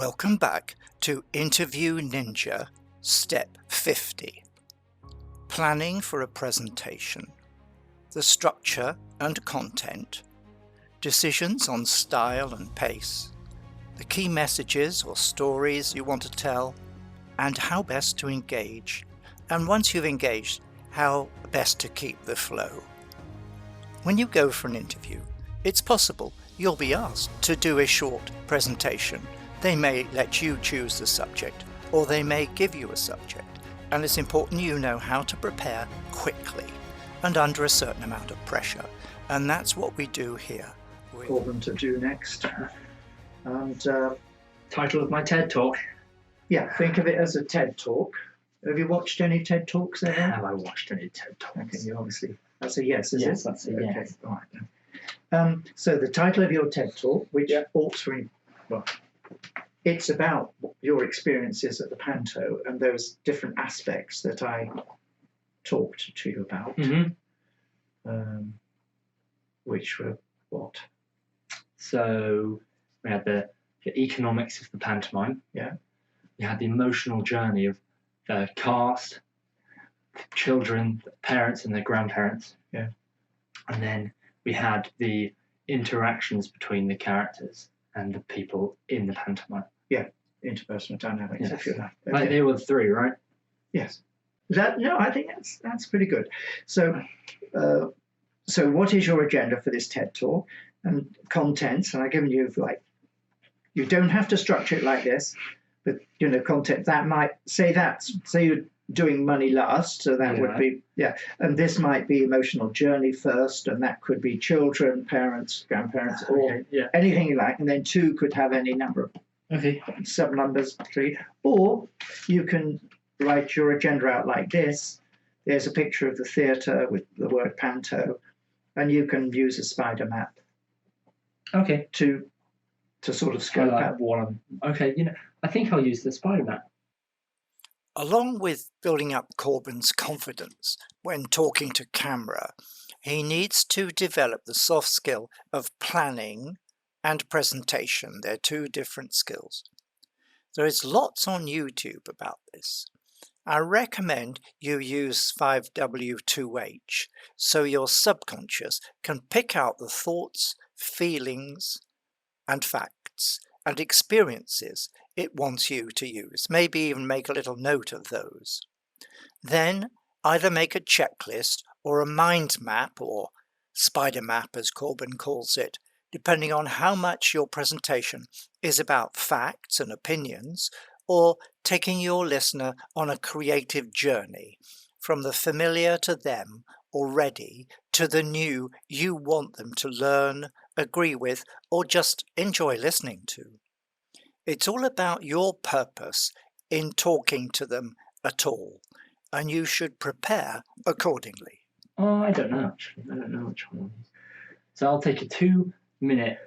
Welcome back to Interview Ninja, Step 50. Planning for a presentation, the structure and content, decisions on style and pace, the key messages or stories you want to tell, and how best to engage. And once you've engaged, how best to keep the flow. When you go for an interview, it's possible you'll be asked to do a short presentation. They may let you choose the subject, or they may give you a subject, and it's important you know how to prepare quickly and under a certain amount of pressure, and that's what we do here. Corben to do next, and Title of my TED Talk. yeah, think of it as a TED Talk. Have you watched any TED Talks ever? Have I watched any TED Talks? Okay, you obviously, that's a yes, is it? Yes, that's a yes. Okay, all right. So the title of your TED Talk, which it's about your experiences at the Panto and those different aspects that I talked to you about, which were what? So we had the economics of the pantomime. Yeah. We had the emotional journey of the cast, children, parents and their grandparents. Yeah. And then we had the interactions between the characters and the people in the pantomime. Yeah, interpersonal dynamics, Yes. if you like. Like they were three, right? Yes. I think that's pretty good. So, so what is your agenda for this TED Talk and contents? And I've given you you don't have to structure it like this, but content that might say you're doing money last, so that would be and this might be emotional journey first, and that could be children, parents, grandparents, or anything you like, and then 2 could have any number of sub numbers 3, or you can write your agenda out like this. There's a picture of the theatre with the word panto, and you can use a spider map to sort of scope out one. I think I'll use the spider map. Along with building up Corben's confidence when talking to camera, he needs to develop the soft skill of planning and presentation. They're 2 different skills. There is lots on YouTube about this. I recommend you use 5W2H so your subconscious can pick out the thoughts, feelings, and facts and experiences it wants you to use. Maybe even make a little note of those. Then either make a checklist or a mind map, or spider map as Corben calls it, depending on how much your presentation is about facts and opinions, or taking your listener on a creative journey from the familiar to them already to the new you want them to learn, agree with, or just enjoy listening to. It's all about your purpose in talking to them at all, and you should prepare accordingly. Oh, I don't know, actually. I don't know which one. So I'll take a 2-minute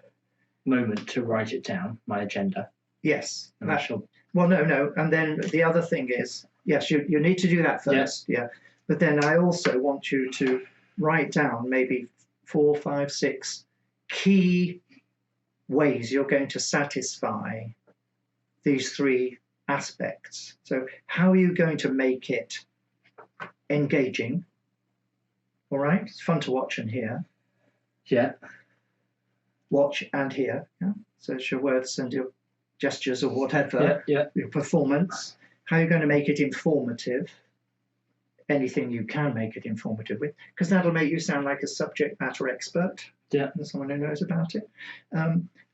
moment to write it down, my agenda. Yes. And I shall... Well, no. And then the other thing is, yes, you need to do that first. Yeah. But then I also want you to write down maybe 4, 5, 6 key ways you're going to satisfy these 3 aspects. So how are you going to make it engaging? All right, it's fun to watch and hear. Yeah. Watch and hear. Yeah. So it's your words and your gestures or whatever. Yeah. Your performance. How are you going to make it informative? Anything you can make it informative with, because that'll make you sound like a subject matter expert. Yeah. And someone who knows about it.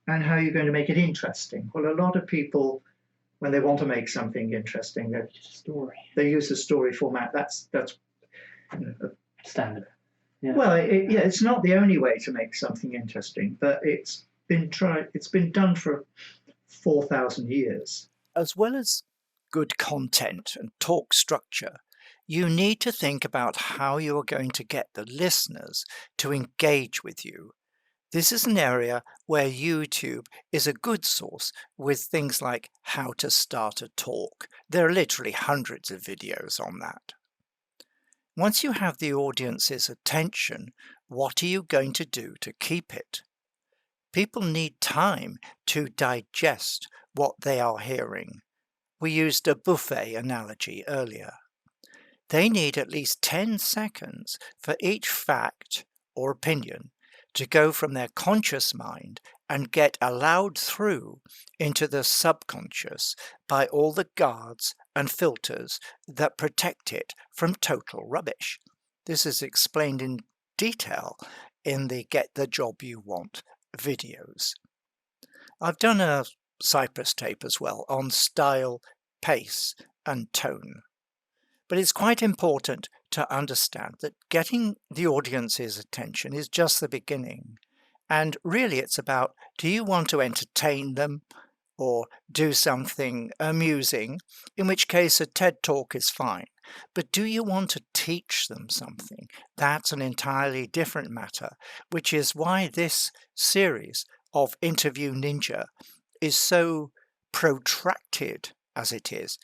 And how you're going to make it interesting. Well, a lot of people, when they want to make something interesting, they use the story format. That's standard. Yeah. Well, it's not the only way to make something interesting, but it's been done for 4,000 years. As well as good content and talk structure, you need to think about how you are going to get the listeners to engage with you. This is an area where YouTube is a good source with things like how to start a talk. There are literally hundreds of videos on that. Once you have the audience's attention, what are you going to do to keep it? People need time to digest what they are hearing. We used a buffet analogy earlier. They need at least 10 seconds for each fact or opinion to go from their conscious mind and get allowed through into the subconscious by all the guards and filters that protect it from total rubbish. This is explained in detail in the Get the Job You Want videos. I've done a Cypress tape as well on style, pace and tone. But it's quite important to understand that getting the audience's attention is just the beginning. And really it's about, do you want to entertain them or do something amusing, in which case a TED Talk is fine. But do you want to teach them something? That's an entirely different matter, which is why this series of Interview Ninja is so protracted as it is,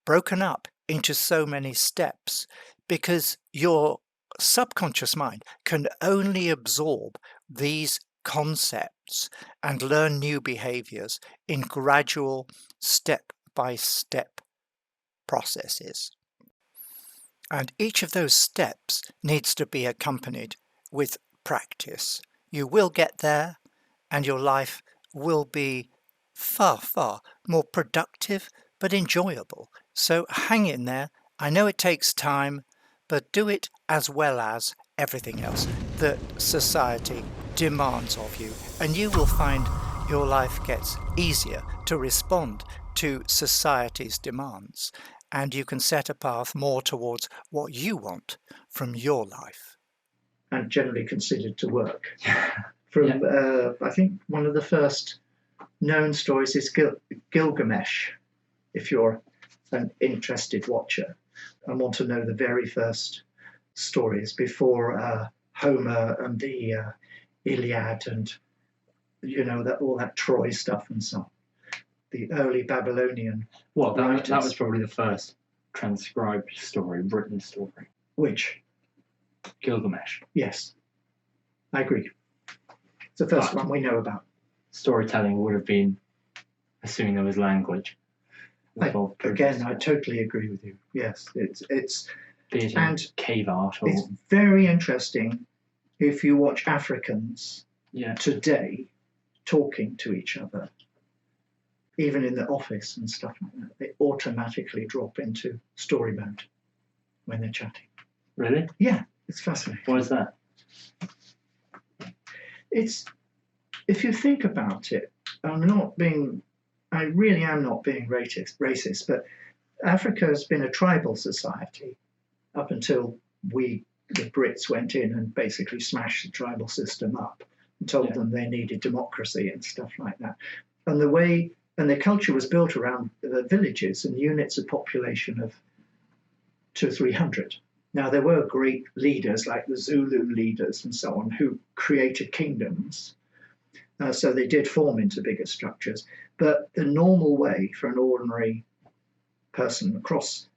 broken up into so many steps, because your subconscious mind can only absorb these concepts and learn new behaviors in gradual step-by-step processes. And each of those steps needs to be accompanied with practice. You will get there and your life will be far, far more productive but enjoyable. So hang in there. I know it takes time, but do it as well as everything else that society demands of you, and you will find your life gets easier to respond to society's demands, and you can set a path more towards what you want from your life. And generally considered to work. From I think one of the first known stories is Gilgamesh, if you're an interested watcher and want to know the very first stories before Homer and the Iliad and all that Troy stuff and so on. The early Babylonian writers. That was probably the first transcribed story, written story. Which? Gilgamesh. Yes, I agree. It's the first one we know about. Storytelling would have been, assuming there was language. I totally agree with you. Yes, it's theatre and cave art. It's very interesting if you watch Africans today talking to each other, even in the office and stuff like that. They automatically drop into story mode when they're chatting. Really? Yeah, it's fascinating. Why is that? It's, if you think about it, I really am not being racist, but Africa has been a tribal society up until the Brits went in and basically smashed the tribal system up and told them they needed democracy and stuff like that. And their culture was built around the villages and units of population of 200 or 300. Now, there were great leaders like the Zulu leaders and so on who created kingdoms. So they did form into bigger structures. But the normal way for an ordinary person across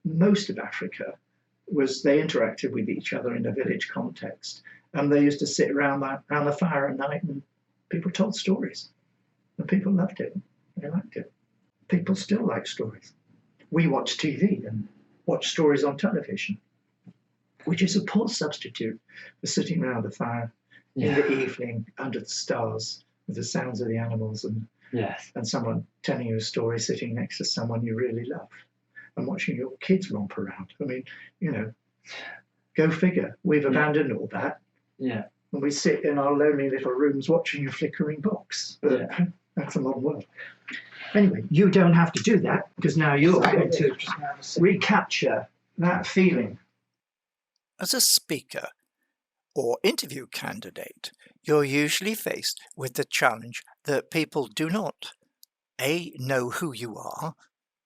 most of Africa was they interacted with each other in a village context. And they used to sit around the fire at night and people told stories. And people loved it. They liked it. People still like stories. We watch TV and watch stories on television, which is a poor substitute for sitting around the fire in the evening under the stars with the sounds of the animals and someone telling you a story sitting next to someone you really love and watching your kids romp around. I mean, go figure. We've abandoned all that. Yeah. And we sit in our lonely little rooms watching a flickering box. But that's a modern world. Anyway, you don't have to do that because now you're going to recapture that feeling. As a speaker or interview candidate, you're usually faced with the challenge that people do not A, know who you are,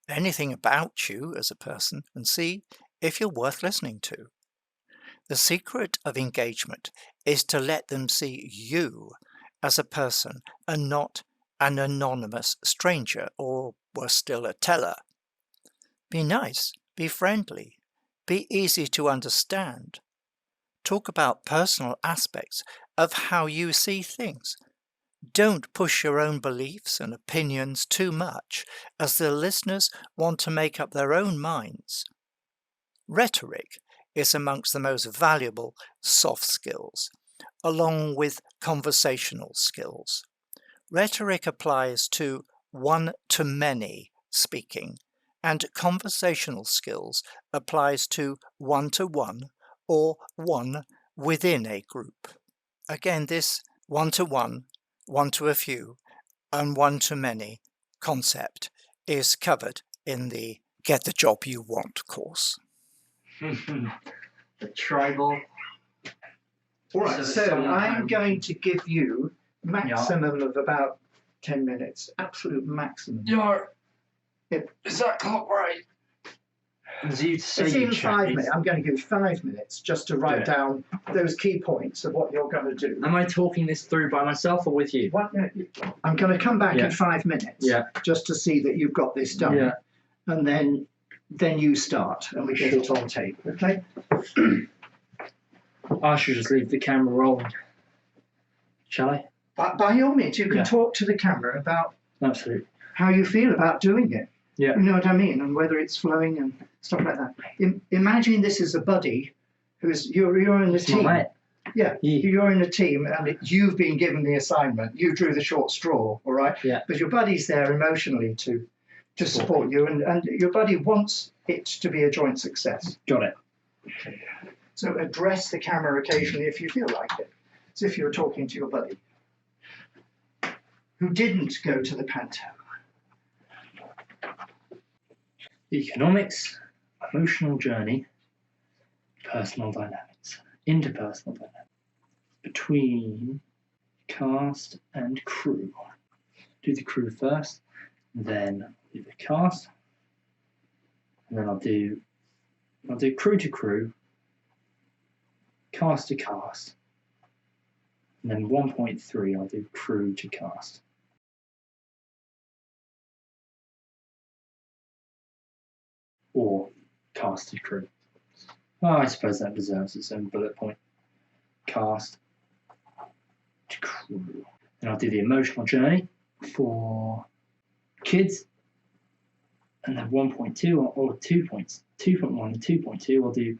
anything about you as a person, and C, if you're worth listening to. The secret of engagement is to let them see you as a person and not an anonymous stranger, or worse still, a teller. Be nice, be friendly, be easy to understand. Talk about personal aspects of how you see things. Don't push your own beliefs and opinions too much, as the listeners want to make up their own minds. Rhetoric is amongst the most valuable soft skills, along with conversational skills. Rhetoric applies to one-to-many speaking, and conversational skills applies to one-to-one or one within a group. Again, this one-to-one, one-to-a-few, and one-to-many concept is covered in the Get the Job You Want course. The tribal. All right, so I'm going to give you maximum of about 10 minutes, absolute maximum. Is that clock right? It's even 5 minutes. I'm going to give you 5 minutes just to write down those key points of what you're going to do. Am I talking this through by myself or with you? I'm going to come back in 5 minutes just to see that you've got this done. And then you start and we get it on tape, okay? I should just leave the camera rolling. Shall I? By all means, you can talk to the camera about how you feel about doing it. Yeah. You know what I mean? And whether it's flowing and stuff like that. Imagine this is a buddy you're in a team. Yeah, you're in a team and you've been given the assignment. You drew the short straw, all right? Yeah. But your buddy's there emotionally to support you, and your buddy wants it to be a joint success. Got it. Okay. So address the camera occasionally if you feel like it, as if you were talking to your buddy who didn't go to the panto. Economics, emotional journey, personal dynamics, interpersonal dynamics, between cast and crew. Do the crew first, then do the cast, and then I'll do crew to crew, cast to cast, and then 1.3 I'll do crew to cast. Or cast to crew. Well, I suppose that deserves its own bullet point. Cast to crew. Then I'll do the emotional journey for kids. And then 1.2 or 2 points. 2.1 and 2.2 I'll do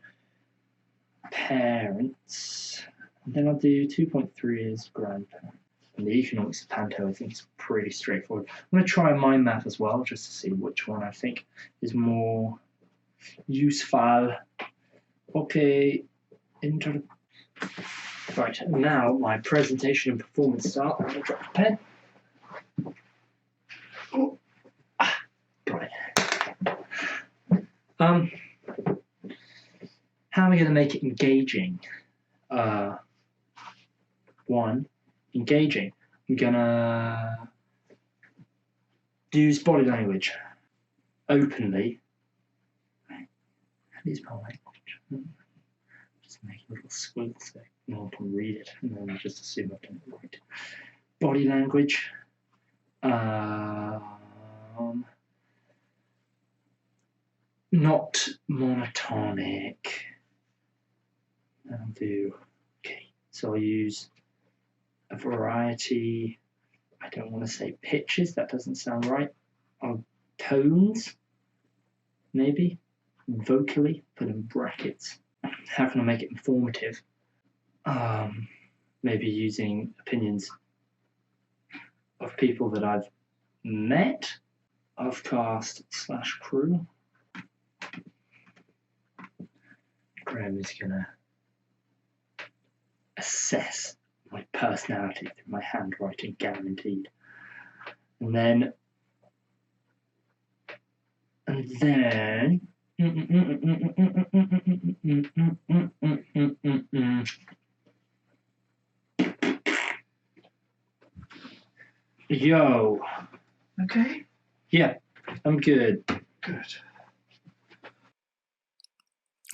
parents. And then I'll do 2.3 as grandparents. And the economics of panto I think is pretty straightforward. I'm going to try mind map as well, just to see which one I think is more useful. Okay, right, now my presentation and performance start. I'm going to drop the pen. Oh. Got it. How am I going to make it engaging? Engaging. I'm gonna use body language openly. That is my language. Just make a little squiggle so no one can read it, and then I just assume I've done it right. Body language. Not monotonic. I'll do. Okay, so I'll use a variety, I don't want to say pitches, that doesn't sound right, of tones, maybe, vocally, put in brackets. How can I make it informative? Maybe using opinions of people that I've met, of cast / crew. Graham is going to assess my personality through my handwriting, guaranteed. And then yo. Okay. Yeah, I'm good. Good.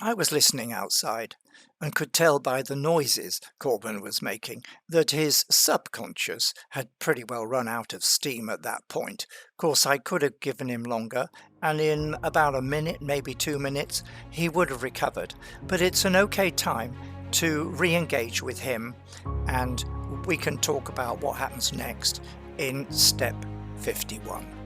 I was listening outside and could tell by the noises Corben was making that his subconscious had pretty well run out of steam at that point. Of course, I could have given him longer, and in about a minute, maybe 2 minutes, he would have recovered. But it's an okay time to re-engage with him, and we can talk about what happens next in step 51.